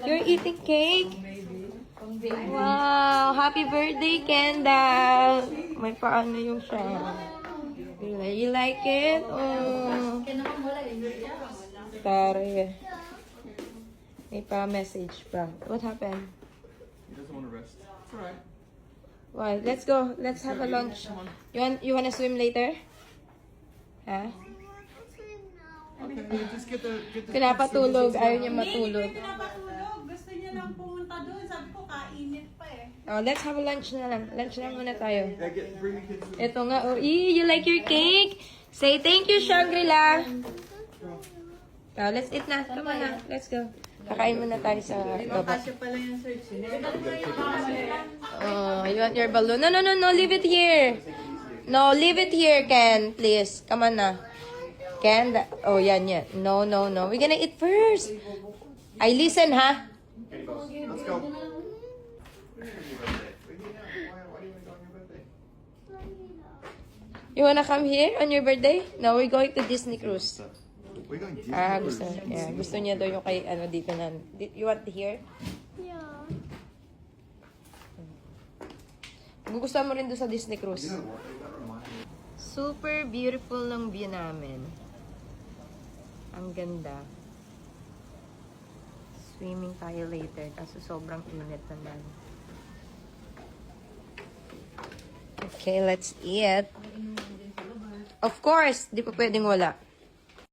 You're eating cake? Wow! Happy birthday, Kendall! May paano yung siya. You like it? Oh. Tare. May pa-message pa. What happened? He doesn't want to rest. It's alright. Why? Let's go. Let's have a lunch. You wanna swim later? Ha? Okay, you just get the Pinapatulog. Ayaw niya matulog. Pinapatulog. Gusto niya lang pumunta doon. Sabi ko, kainit pa eh. Oh, let's have a lunch na lang. Lunch lang muna tayo. Yeah, bring the kids. Ito nga. Oh, you like your cake? Say thank you, Shangri-La. Oh, let's eat na. Come on na. Let's go. Kakain muna tayo sa baba. Kasi pala yung search. Oh, you want your balloon? No. Leave it here. No, leave it here, Ken. Please. Come on na. Ken, oh, yan. No. We're gonna eat first. I listen, ha? Okay, boss. Let's go. Why do you want to go on your birthday? You wanna come here on your birthday? No, we're going to Disney Cruise. We're going Disney cruise. Gusto niya daw yung kay, dito na. You want to hear? Yeah. Gugustuhan mo rin doon sa Disney Cruise. You know what? That reminds me. Super beautiful ng view namin. Ang ganda. Swimming tayo later kasi sobrang init naman. Okay, let's eat. Of course, di pa pwedeng wala.